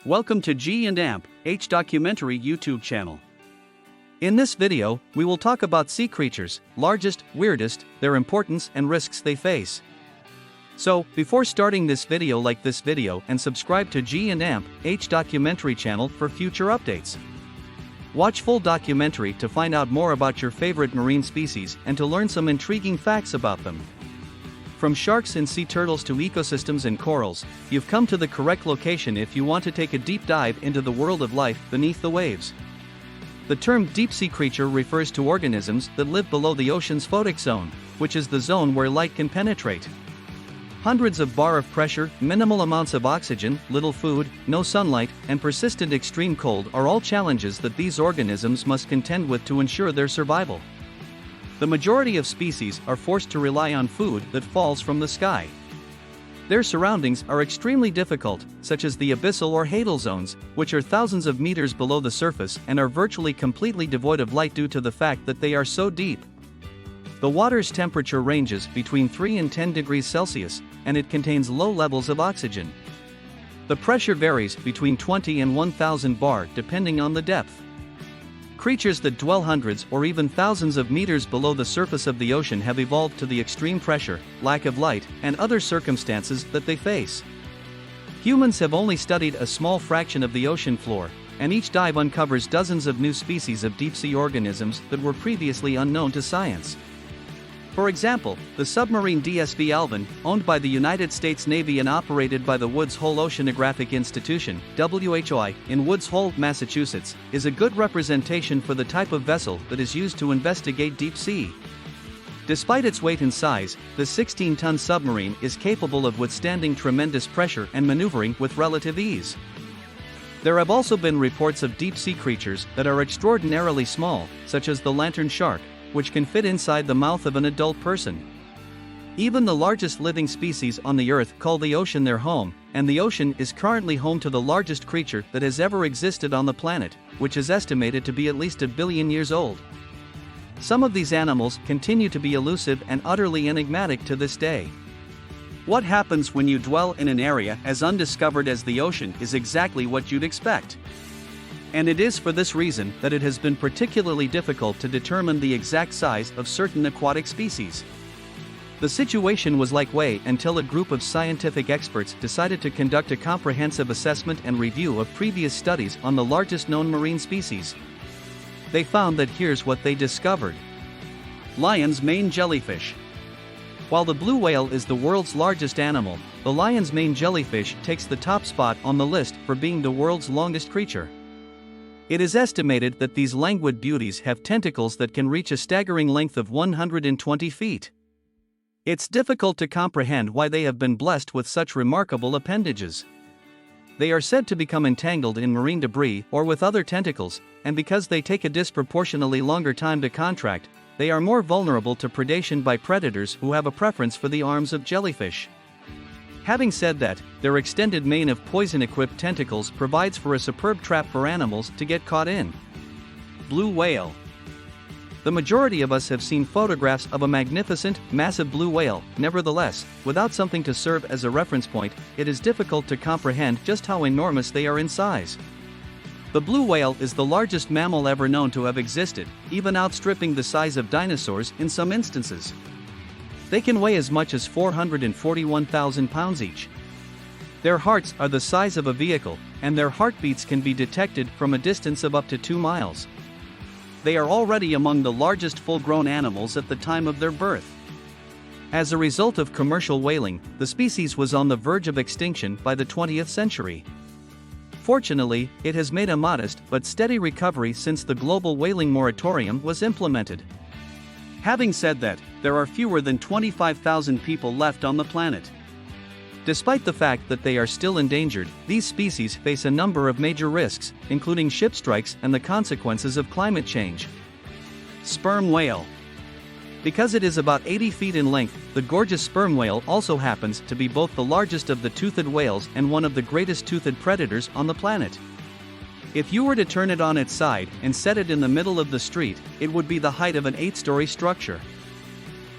Welcome to G&Amp, H Documentary YouTube channel. In this video, we will talk about sea creatures, largest, weirdest, their importance and risks they face. So, before starting this video, like this video and subscribe to G&Amp, H Documentary channel for future updates. Watch full documentary to find out more about your favorite marine species and to learn some intriguing facts about them. From sharks and sea turtles to ecosystems and corals, you've come to the correct location if you want to take a deep dive into the world of life beneath the waves. The term deep sea creature refers to organisms that live below the ocean's photic zone, which is the zone where light can penetrate. Hundreds of bar of pressure, minimal amounts of oxygen, little food, no sunlight, and persistent extreme cold are all challenges that these organisms must contend with to ensure their survival. The majority of species are forced to rely on food that falls from the sky. Their surroundings are extremely difficult, such as the abyssal or hadal zones, which are thousands of meters below the surface and are virtually completely devoid of light due to the fact that they are so deep. The water's temperature ranges between 3 and 10 degrees Celsius, and it contains low levels of oxygen. The pressure varies between 20 and 1000 bar depending on the depth. Creatures that dwell hundreds or even thousands of meters below the surface of the ocean have evolved to the extreme pressure, lack of light, and other circumstances that they face. Humans have only studied a small fraction of the ocean floor, and each dive uncovers dozens of new species of deep-sea organisms that were previously unknown to science. For example, the submarine DSV Alvin, owned by the United States Navy and operated by the Woods Hole Oceanographic Institution, WHOI, in Woods Hole, Massachusetts, is a good representation for the type of vessel that is used to investigate deep sea. Despite its weight and size, the 16-ton submarine is capable of withstanding tremendous pressure and maneuvering with relative ease. There have also been reports of deep-sea creatures that are extraordinarily small, such as the lantern shark, which can fit inside the mouth of an adult person. Even the largest living species on the Earth call the ocean their home, and the ocean is currently home to the largest creature that has ever existed on the planet, which is estimated to be at least 1 billion years old. Some of these animals continue to be elusive and utterly enigmatic to this day. What happens when you dwell in an area as undiscovered as the ocean is exactly what you'd expect. And it is for this reason that it has been particularly difficult to determine the exact size of certain aquatic species. The situation was like way until a group of scientific experts decided to conduct a comprehensive assessment and review of previous studies on the largest known marine species. They found that here's what they discovered. Lion's mane jellyfish. While the blue whale is the world's largest animal, the lion's mane jellyfish takes the top spot on the list for being the world's longest creature. It is estimated that these languid beauties have tentacles that can reach a staggering length of 120 feet. It's difficult to comprehend why they have been blessed with such remarkable appendages. They are said to become entangled in marine debris or with other tentacles, and because they take a disproportionately longer time to contract, they are more vulnerable to predation by predators who have a preference for the arms of jellyfish. Having said that, their extended mane of poison-equipped tentacles provides for a superb trap for animals to get caught in. Blue whale. The majority of us have seen photographs of a magnificent, massive blue whale. Nevertheless, without something to serve as a reference point, it is difficult to comprehend just how enormous they are in size. The blue whale is the largest mammal ever known to have existed, even outstripping the size of dinosaurs in some instances. They can weigh as much as 441,000 pounds each. Their hearts are the size of a vehicle, and their heartbeats can be detected from a distance of up to 2 miles. They are already among the largest full-grown animals at the time of their birth. As a result of commercial whaling, the species was on the verge of extinction by the 20th century. Fortunately, it has made a modest but steady recovery since the global whaling moratorium was implemented. Having said that, there are fewer than 25,000 people left on the planet. Despite the fact that they are still endangered, these species face a number of major risks, including ship strikes and the consequences of climate change. Sperm whale. Because it is about 80 feet in length, the gorgeous sperm whale also happens to be both the largest of the toothed whales and one of the greatest toothed predators on the planet. If you were to turn it on its side and set it in the middle of the street, it would be the height of an 8-story structure.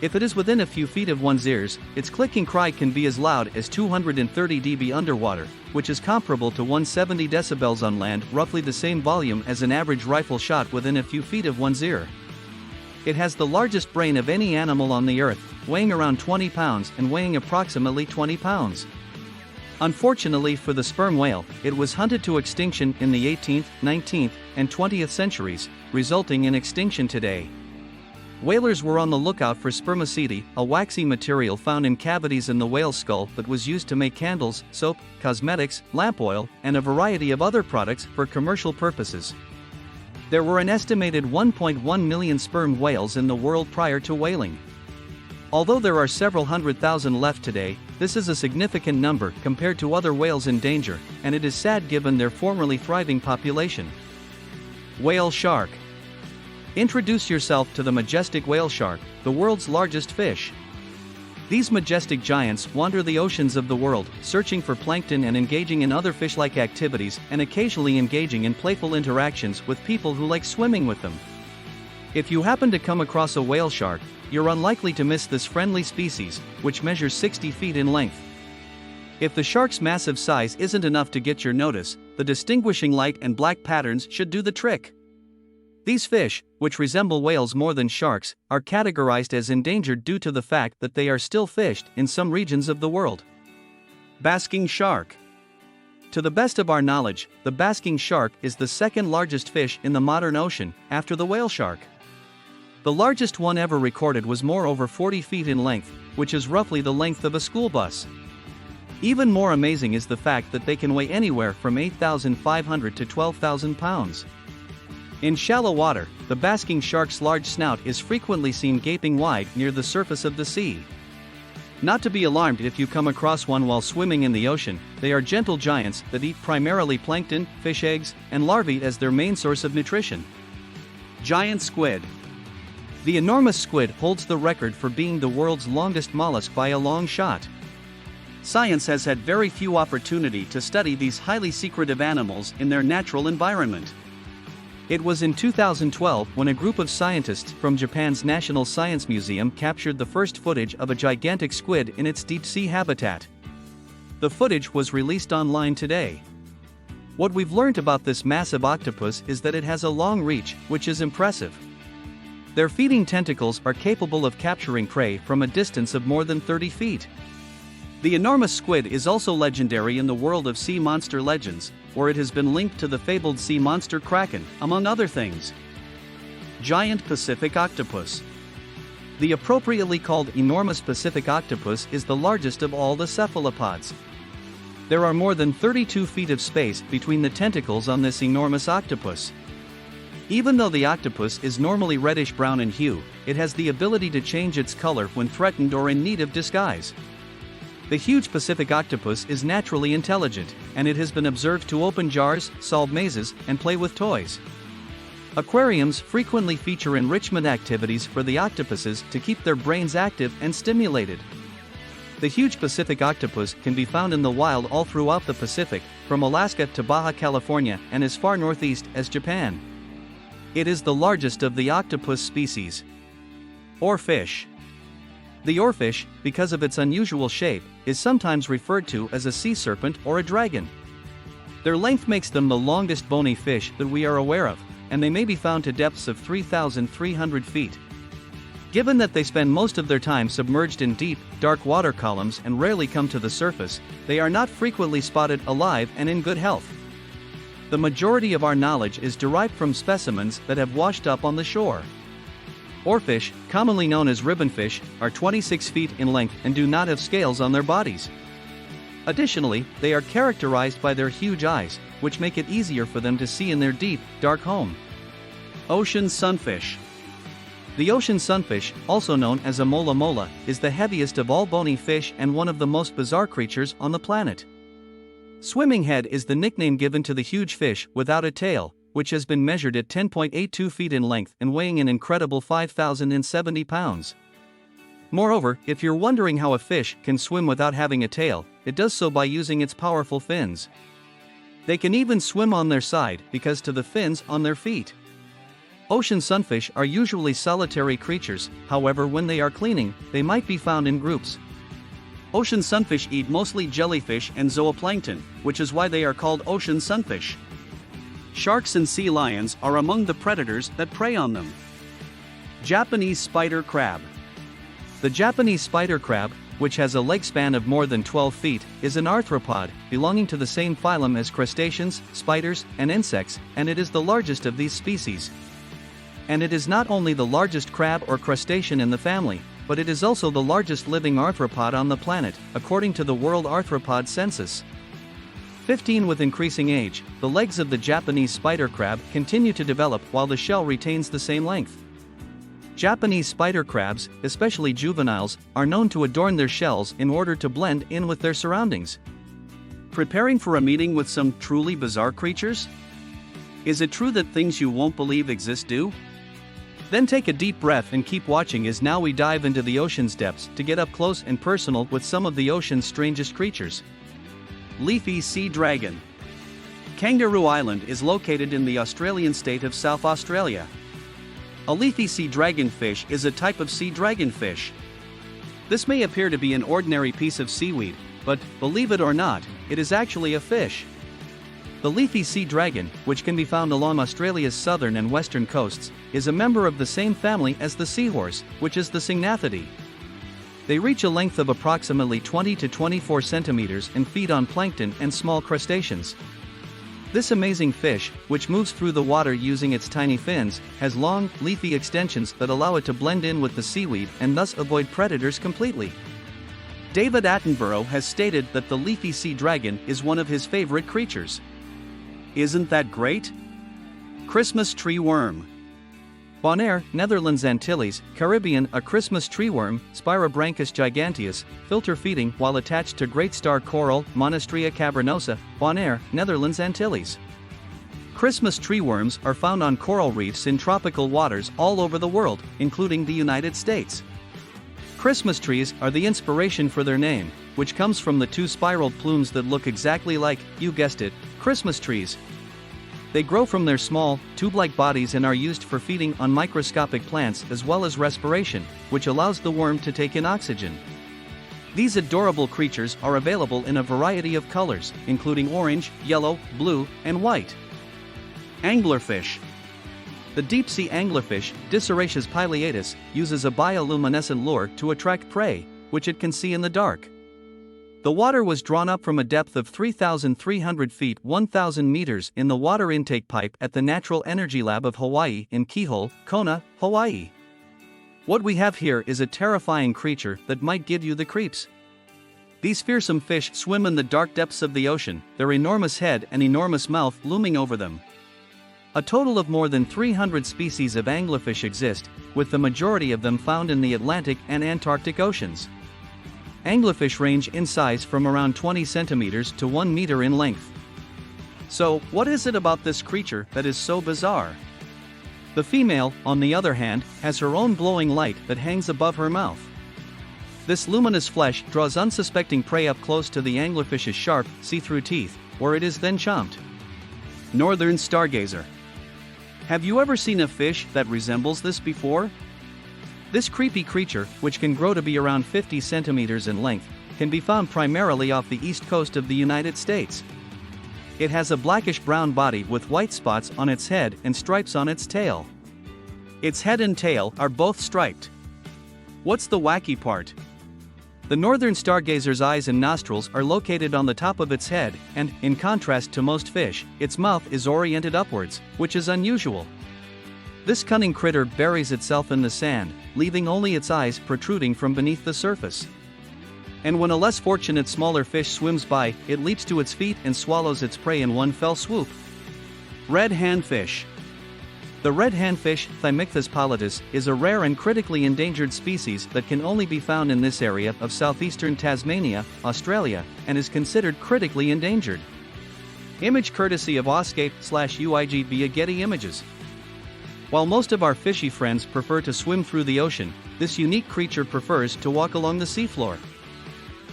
If it is within a few feet of one's ears, its clicking cry can be as loud as 230 dB underwater, which is comparable to 170 decibels on land, roughly the same volume as an average rifle shot within a few feet of one's ear. It has the largest brain of any animal on the earth, weighing around 20 pounds and weighing approximately 20 pounds. Unfortunately for the sperm whale, it was hunted to extinction in the 18th, 19th, and 20th centuries, resulting in extinction today. Whalers were on the lookout for spermaceti, a waxy material found in cavities in the whale's skull that was used to make candles, soap, cosmetics, lamp oil, and a variety of other products for commercial purposes. There were an estimated 1.1 million sperm whales in the world prior to whaling. Although there are several 100,000 left today, this is a significant number compared to other whales in danger, and it is sad given their formerly thriving population. Whale shark. Introduce yourself to the majestic whale shark, the world's largest fish. These majestic giants wander the oceans of the world, searching for plankton and engaging in other fish-like activities, and occasionally engaging in playful interactions with people who like swimming with them. If you happen to come across a whale shark, you're unlikely to miss this friendly species, which measures 60 feet in length. If the shark's massive size isn't enough to get your notice, the distinguishing light and black patterns should do the trick. These fish, which resemble whales more than sharks, are categorized as endangered due to the fact that they are still fished in some regions of the world. Basking shark. To the best of our knowledge, the basking shark is the second largest fish in the modern ocean, after the whale shark. The largest one ever recorded was over 40 feet in length, which is roughly the length of a school bus. Even more amazing is the fact that they can weigh anywhere from 8,500 to 12,000 pounds. In shallow water, the basking shark's large snout is frequently seen gaping wide near the surface of the sea. Not to be alarmed if you come across one while swimming in the ocean, they are gentle giants that eat primarily plankton, fish eggs, and larvae as their main source of nutrition. Giant squid. The enormous squid holds the record for being the world's longest mollusk by a long shot. Science has had very few opportunities to study these highly secretive animals in their natural environment. It was in 2012 when a group of scientists from Japan's National Science Museum captured the first footage of a gigantic squid in its deep-sea habitat. The footage was released online today. What we've learned about this massive octopus is that it has a long reach, which is impressive. Their feeding tentacles are capable of capturing prey from a distance of more than 30 feet. The enormous squid is also legendary in the world of sea monster legends, where it has been linked to the fabled sea monster kraken, among other things. Giant Pacific octopus. The appropriately called enormous Pacific octopus is the largest of all the cephalopods. There are more than 32 feet of space between the tentacles on this enormous octopus. Even though the octopus is normally reddish-brown in hue, it has the ability to change its color when threatened or in need of disguise. The huge Pacific octopus is naturally intelligent, and it has been observed to open jars, solve mazes, and play with toys. Aquariums frequently feature enrichment activities for the octopuses to keep their brains active and stimulated. The huge Pacific octopus can be found in the wild all throughout the Pacific, from Alaska to Baja California and as far northeast as Japan. It is the largest of the octopus species. Oarfish. The oarfish, because of its unusual shape, is sometimes referred to as a sea serpent or a dragon. Their length makes them the longest bony fish that we are aware of, and they may be found to depths of 3,300 feet. Given that they spend most of their time submerged in deep, dark water columns and rarely come to the surface, they are not frequently spotted alive and in good health. The majority of our knowledge is derived from specimens that have washed up on the shore. Oarfish, commonly known as ribbonfish, are 26 feet in length and do not have scales on their bodies. Additionally, they are characterized by their huge eyes, which make it easier for them to see in their deep, dark home. Ocean sunfish. The ocean sunfish, also known as a mola mola, is the heaviest of all bony fish and one of the most bizarre creatures on the planet. Swimming head is the nickname given to the huge fish without a tail, which has been measured at 10.82 feet in length and weighing an incredible 5,070 pounds. Moreover, if you're wondering how a fish can swim without having a tail, it does so by using its powerful fins. They can even swim on their side because to the fins on their feet. Ocean sunfish are usually solitary creatures, however when they are cleaning, they might be found in groups. Ocean sunfish eat mostly jellyfish and zooplankton, which is why they are called ocean sunfish. Sharks and sea lions are among the predators that prey on them. Japanese spider crab. The Japanese spider crab, which has a leg span of more than 12 feet, is an arthropod, belonging to the same phylum as crustaceans, spiders, and insects, and it is the largest of these species. And it is not only the largest crab or crustacean in the family, but it is also the largest living arthropod on the planet, according to the World Arthropod Census. 15 With increasing age, the legs of the Japanese spider crab continue to develop while the shell retains the same length. Japanese spider crabs, especially juveniles, are known to adorn their shells in order to blend in with their surroundings. Preparing for a meeting with some truly bizarre creatures? Is it true that things you won't believe exist do? Then take a deep breath and keep watching as now we dive into the ocean's depths to get up close and personal with some of the ocean's strangest creatures. Leafy sea dragon. Kangaroo Island is located in the Australian state of South Australia. A leafy sea dragonfish is a type of sea dragonfish. This may appear to be an ordinary piece of seaweed, but, believe it or not, it is actually a fish. The leafy sea dragon, which can be found along Australia's southern and western coasts, is a member of the same family as the seahorse, which is the Syngnathidae. They reach a length of approximately 20 to 24 centimeters and feed on plankton and small crustaceans. This amazing fish, which moves through the water using its tiny fins, has long, leafy extensions that allow it to blend in with the seaweed and thus avoid predators completely. David Attenborough has stated that the leafy sea dragon is one of his favorite creatures. Isn't that great? Christmas tree worm. Bonaire, Netherlands Antilles, Caribbean. A Christmas tree worm, Spirobranchus giganteus, filter feeding while attached to great star coral, Monastrea cavernosa, Bonaire, Netherlands Antilles. Christmas tree worms are found on coral reefs in tropical waters all over the world, including the United States. Christmas trees are the inspiration for their name, which comes from the two spiraled plumes that look exactly like, you guessed it, Christmas trees. They grow from their small, tube-like bodies and are used for feeding on microscopic plants as well as respiration, which allows the worm to take in oxygen. These adorable creatures are available in a variety of colors, including orange, yellow, blue, and white. Anglerfish. The deep-sea anglerfish, Diceratius pileatus, uses a bioluminescent lure to attract prey, which it can see in the dark. The water was drawn up from a depth of 3,300 feet 1,000 meters in the water intake pipe at the Natural Energy Lab of Hawaii in Kihole, Kona, Hawaii. What we have here is a terrifying creature that might give you the creeps. These fearsome fish swim in the dark depths of the ocean, their enormous head and enormous mouth looming over them. A total of more than 300 species of anglerfish exist, with the majority of them found in the Atlantic and Antarctic Oceans. Anglerfish range in size from around 20 centimeters to 1 meter in length. So, what is it about this creature that is so bizarre? The female, on the other hand, has her own glowing light that hangs above her mouth. This luminous flesh draws unsuspecting prey up close to the anglerfish's sharp, see-through teeth, where it is then chomped. Northern stargazer. Have you ever seen a fish that resembles this before? This creepy creature, which can grow to be around 50 centimeters in length, can be found primarily off the east coast of the United States. It has a blackish-brown body with white spots on its head and stripes on its tail. Its head and tail are both striped. What's the wacky part? The northern stargazer's eyes and nostrils are located on the top of its head, and, in contrast to most fish, its mouth is oriented upwards, which is unusual. This cunning critter buries itself in the sand, leaving only its eyes protruding from beneath the surface. And when a less fortunate smaller fish swims by, it leaps to its feet and swallows its prey in one fell swoop. Red handfish. The red handfish, Thymicthus pallidus, is a rare and critically endangered species that can only be found in this area of southeastern Tasmania, Australia, and is considered critically endangered. Image courtesy of Oscape/UIG via Getty Images. While most of our fishy friends prefer to swim through the ocean, this unique creature prefers to walk along the seafloor.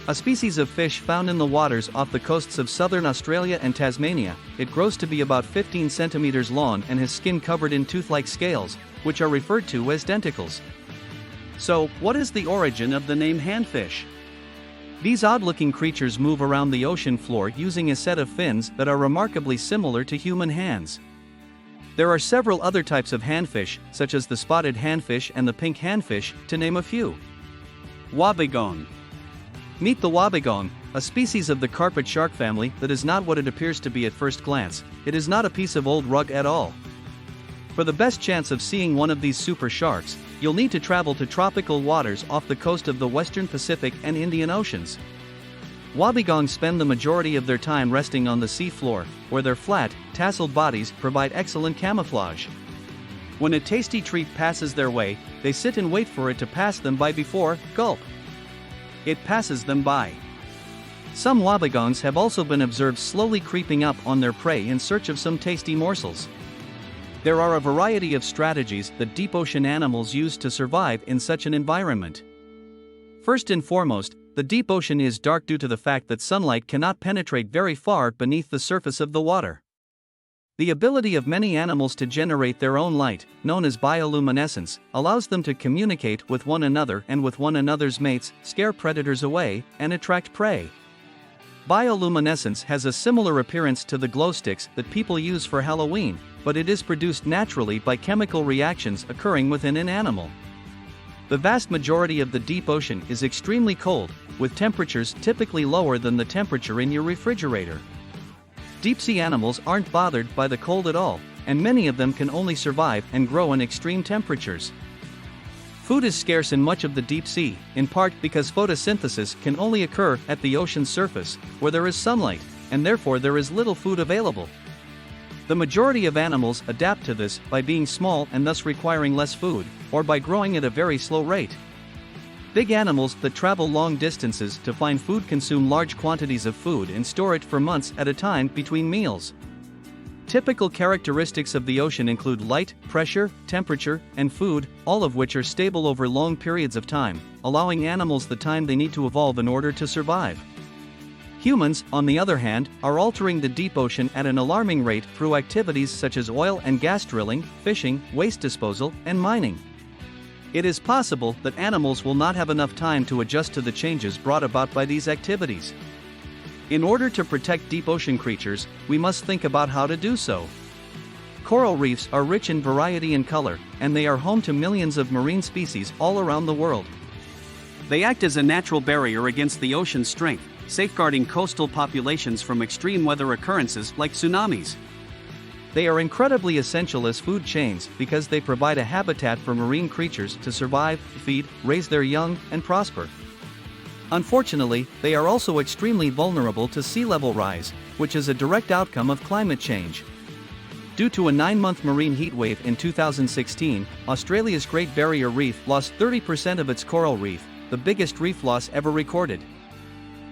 A species of fish found in the waters off the coasts of southern Australia and Tasmania. It grows to be about 15 centimeters long and has skin covered in tooth-like scales, which are referred to as denticles. So, what is the origin of the name handfish? These odd-looking creatures move around the ocean floor using a set of fins that are remarkably similar to human hands. There are several other types of handfish, such as the spotted handfish and the pink handfish, to name a few. Wobbegong. Meet the wobbegong, a species of the carpet shark family that is not what it appears to be at first glance. It is not a piece of old rug at all. For the best chance of seeing one of these super sharks, you'll need to travel to tropical waters off the coast of the western Pacific and Indian Oceans. Wobbegongs spend the majority of their time resting on the sea floor, where their flat, tasseled bodies provide excellent camouflage. When a tasty treat passes their way, they sit and wait for it to pass them by before, gulp. It passes them by. Some wobbegongs have also been observed slowly creeping up on their prey in search of some tasty morsels. There are a variety of strategies that deep ocean animals use to survive in such an environment. First and foremost, the deep ocean is dark due to the fact that sunlight cannot penetrate very far beneath the surface of the water. The ability of many animals to generate their own light, known as bioluminescence, allows them to communicate with one another and with one another's mates, scare predators away, and attract prey. Bioluminescence has a similar appearance to the glow sticks that people use for Halloween, but it is produced naturally by chemical reactions occurring within an animal. The vast majority of the deep ocean is extremely cold, with temperatures typically lower than the temperature in your refrigerator. Deep-sea animals aren't bothered by the cold at all, and many of them can only survive and grow in extreme temperatures. Food is scarce in much of the deep sea, in part because photosynthesis can only occur at the ocean's surface, where there is sunlight, and therefore there is little food available. The majority of animals adapt to this by being small and thus requiring less food, or by growing at a very slow rate. Big animals that travel long distances to find food consume large quantities of food and store it for months at a time between meals. Typical characteristics of the ocean include light, pressure, temperature, and food, all of which are stable over long periods of time, allowing animals the time they need to evolve in order to survive. Humans, on the other hand, are altering the deep ocean at an alarming rate through activities such as oil and gas drilling, fishing, waste disposal, and mining. It is possible that animals will not have enough time to adjust to the changes brought about by these activities. In order to protect deep ocean creatures, we must think about how to do so. Coral reefs are rich in variety and color, and they are home to millions of marine species all around the world. They act as a natural barrier against the ocean's strength, safeguarding coastal populations from extreme weather occurrences like tsunamis. They are incredibly essential as food chains because they provide a habitat for marine creatures to survive, feed, raise their young, and prosper. Unfortunately, they are also extremely vulnerable to sea level rise, which is a direct outcome of climate change. Due to a 9-month marine heatwave in 2016, Australia's Great Barrier Reef lost 30% of its coral reef, the biggest reef loss ever recorded.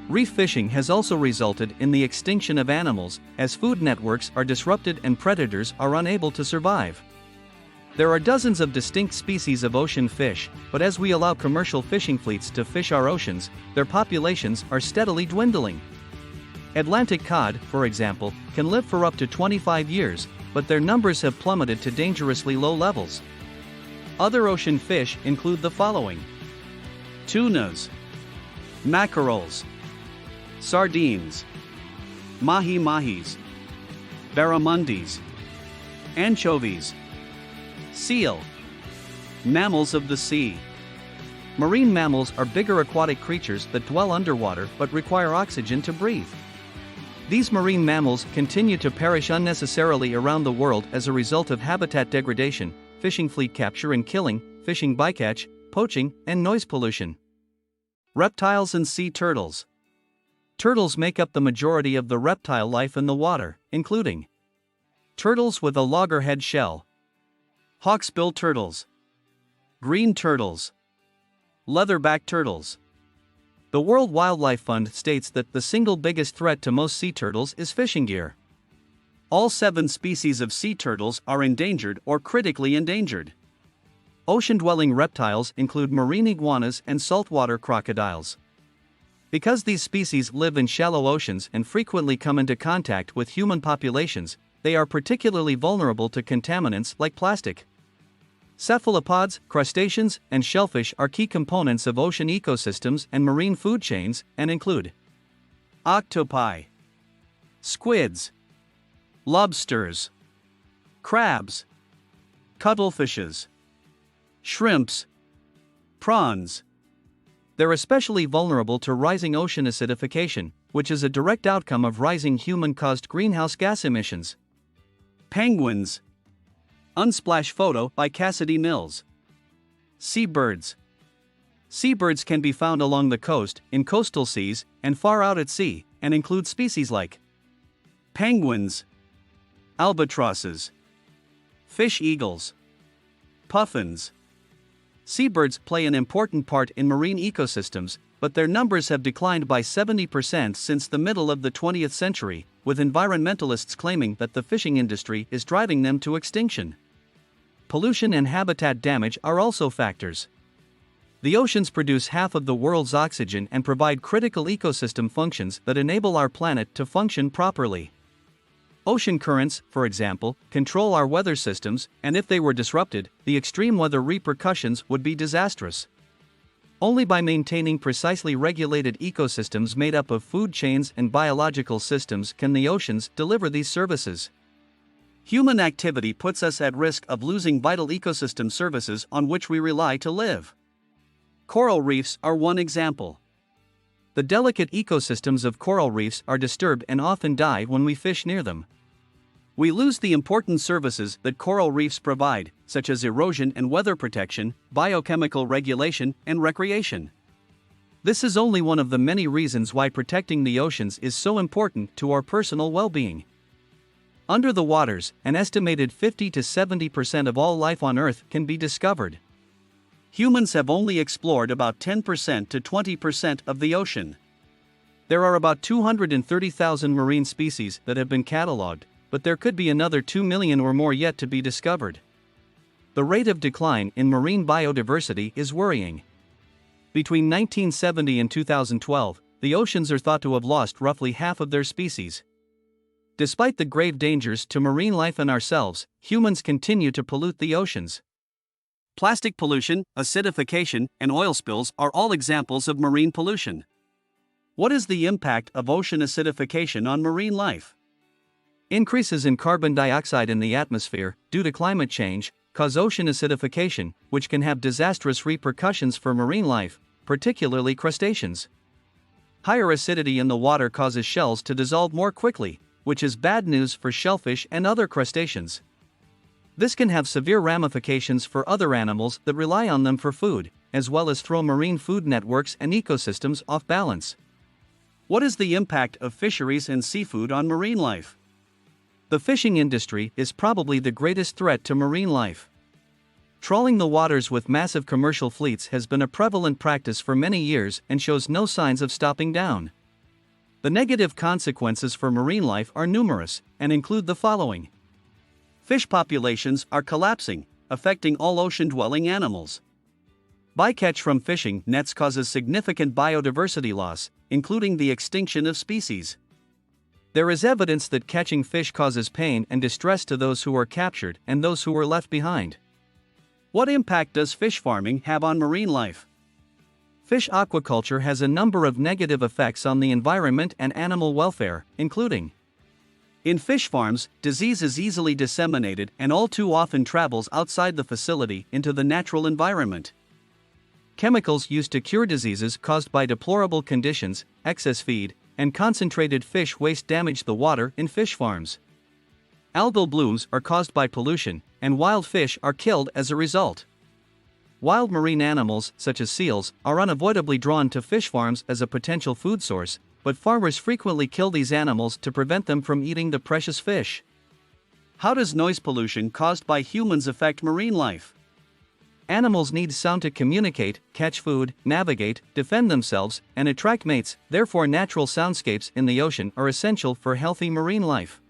Reef fishing has also resulted in the extinction of animals, as food networks are disrupted and predators are unable to survive. There are dozens of distinct species of ocean fish, but as we allow commercial fishing fleets to fish our oceans, their populations are steadily dwindling. Atlantic cod, for example, can live for up to 25 years, but their numbers have plummeted to dangerously low levels. Other ocean fish include the following: tunas, mackerels, sardines, mahi-mahis, barramundis, anchovies, seal. Mammals of the sea. Marine mammals are bigger aquatic creatures that dwell underwater but require oxygen to breathe. These marine mammals continue to perish unnecessarily around the world as a result of habitat degradation, fishing fleet capture and killing, fishing bycatch, poaching, and noise pollution. Reptiles and sea turtles. Turtles make up the majority of the reptile life in the water, including turtles with a loggerhead shell, hawksbill turtles, green turtles, leatherback turtles. The World Wildlife Fund states that the single biggest threat to most sea turtles is fishing gear. All 7 species of sea turtles are endangered or critically endangered. Ocean-dwelling reptiles include marine iguanas and saltwater crocodiles. Because these species live in shallow oceans and frequently come into contact with human populations, they are particularly vulnerable to contaminants like plastic. Cephalopods, crustaceans, and shellfish are key components of ocean ecosystems and marine food chains, and include octopi, squids, lobsters, crabs, cuttlefishes, shrimps, prawns. They're especially vulnerable to rising ocean acidification, which is a direct outcome of rising human-caused greenhouse gas emissions. Penguins. Unsplash photo by Cassidy Mills. Seabirds. Seabirds can be found along the coast, in coastal seas, and far out at sea, and include species like penguins, albatrosses, fish eagles, puffins. Seabirds play an important part in marine ecosystems, but their numbers have declined by 70% since the middle of the 20th century, with environmentalists claiming that the fishing industry is driving them to extinction. Pollution and habitat damage are also factors. The oceans produce half of the world's oxygen and provide critical ecosystem functions that enable our planet to function properly. Ocean currents, for example, control our weather systems, and if they were disrupted, the extreme weather repercussions would be disastrous. Only by maintaining precisely regulated ecosystems made up of food chains and biological systems can the oceans deliver these services. Human activity puts us at risk of losing vital ecosystem services on which we rely to live. Coral reefs are one example. The delicate ecosystems of coral reefs are disturbed and often die when we fish near them. We lose the important services that coral reefs provide, such as erosion and weather protection, biochemical regulation, and recreation. This is only one of the many reasons why protecting the oceans is so important to our personal well-being. Under the waters, an estimated 50 to 70% of all life on Earth can be discovered. Humans have only explored about 10% to 20% of the ocean. There are about 230,000 marine species that have been catalogued, but there could be another 2 million or more yet to be discovered. The rate of decline in marine biodiversity is worrying. Between 1970 and 2012, the oceans are thought to have lost roughly half of their species. Despite the grave dangers to marine life and ourselves, humans continue to pollute the oceans. Plastic pollution, acidification, and oil spills are all examples of marine pollution. What is the impact of ocean acidification on marine life? Increases in carbon dioxide in the atmosphere, due to climate change, cause ocean acidification, which can have disastrous repercussions for marine life, particularly crustaceans. Higher acidity in the water causes shells to dissolve more quickly, which is bad news for shellfish and other crustaceans. This can have severe ramifications for other animals that rely on them for food, as well as throw marine food networks and ecosystems off balance. What is the impact of fisheries and seafood on marine life? The fishing industry is probably the greatest threat to marine life. Trawling the waters with massive commercial fleets has been a prevalent practice for many years and shows no signs of stopping down. The negative consequences for marine life are numerous, and include the following. Fish populations are collapsing, affecting all ocean-dwelling animals. Bycatch from fishing nets causes significant biodiversity loss, including the extinction of species. There is evidence that catching fish causes pain and distress to those who are captured and those who are left behind. What impact does fish farming have on marine life? Fish aquaculture has a number of negative effects on the environment and animal welfare, including: in fish farms, disease is easily disseminated and all too often travels outside the facility into the natural environment. Chemicals used to cure diseases caused by deplorable conditions, excess feed, and concentrated fish waste damage the water in fish farms. Algal blooms are caused by pollution, and wild fish are killed as a result. Wild marine animals, such as seals, are unavoidably drawn to fish farms as a potential food source, but farmers frequently kill these animals to prevent them from eating the precious fish. How does noise pollution caused by humans affect marine life? Animals need sound to communicate, catch food, navigate, defend themselves, and attract mates, therefore natural soundscapes in the ocean are essential for healthy marine life.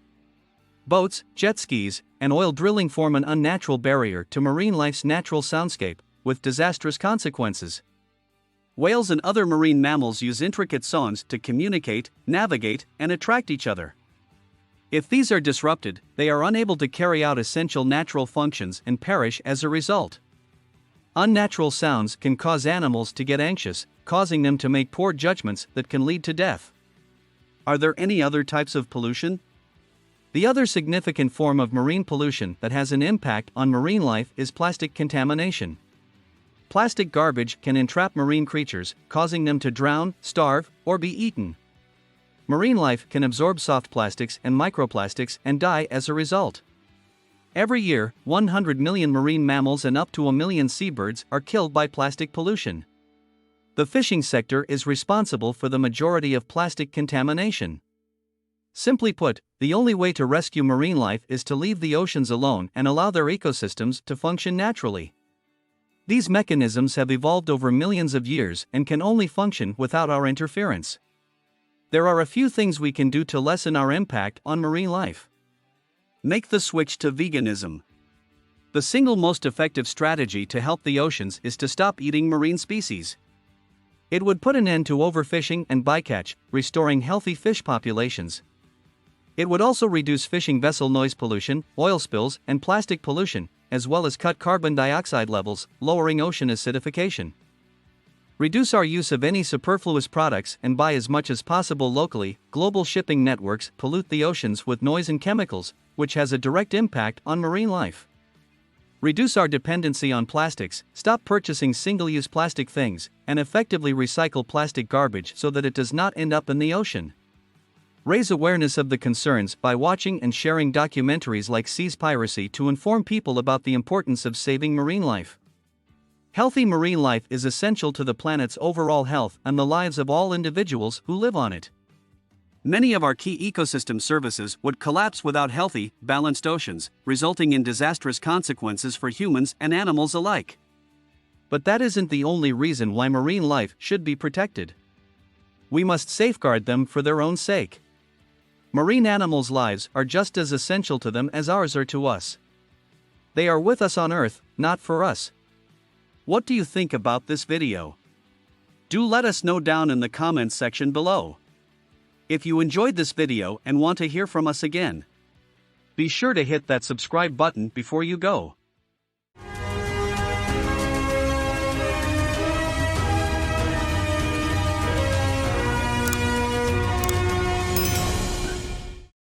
Boats, jet skis, and oil drilling form an unnatural barrier to marine life's natural soundscape, with disastrous consequences. Whales and other marine mammals use intricate songs to communicate, navigate, and attract each other. If these are disrupted, they are unable to carry out essential natural functions and perish as a result. Unnatural sounds can cause animals to get anxious, causing them to make poor judgments that can lead to death. Are there any other types of pollution? The other significant form of marine pollution that has an impact on marine life is plastic contamination. Plastic garbage can entrap marine creatures, causing them to drown, starve, or be eaten. Marine life can absorb soft plastics and microplastics and die as a result. Every year, 100 million marine mammals and up to 1 million seabirds are killed by plastic pollution. The fishing sector is responsible for the majority of plastic contamination. Simply put, the only way to rescue marine life is to leave the oceans alone and allow their ecosystems to function naturally. These mechanisms have evolved over millions of years and can only function without our interference. There are a few things we can do to lessen our impact on marine life. Make the switch to veganism. The single most effective strategy to help the oceans is to stop eating marine species. It would put an end to overfishing and bycatch, restoring healthy fish populations. It would also reduce fishing vessel noise pollution, oil spills, and plastic pollution, as well as cut carbon dioxide levels, lowering ocean acidification. Reduce our use of any superfluous products and buy as much as possible locally. Global shipping networks pollute the oceans with noise and chemicals, which has a direct impact on marine life. Reduce our dependency on plastics, stop purchasing single-use plastic things, and effectively recycle plastic garbage so that it does not end up in the ocean. Raise awareness of the concerns by watching and sharing documentaries like Seaspiracy to inform people about the importance of saving marine life. Healthy marine life is essential to the planet's overall health and the lives of all individuals who live on it. Many of our key ecosystem services would collapse without healthy, balanced oceans, resulting in disastrous consequences for humans and animals alike. But that isn't the only reason why marine life should be protected. We must safeguard them for their own sake. Marine animals' lives are just as essential to them as ours are to us. They are with us on Earth, not for us. What do you think about this video? Do let us know down in the comments section below. If you enjoyed this video and want to hear from us again, be sure to hit that subscribe button before you go.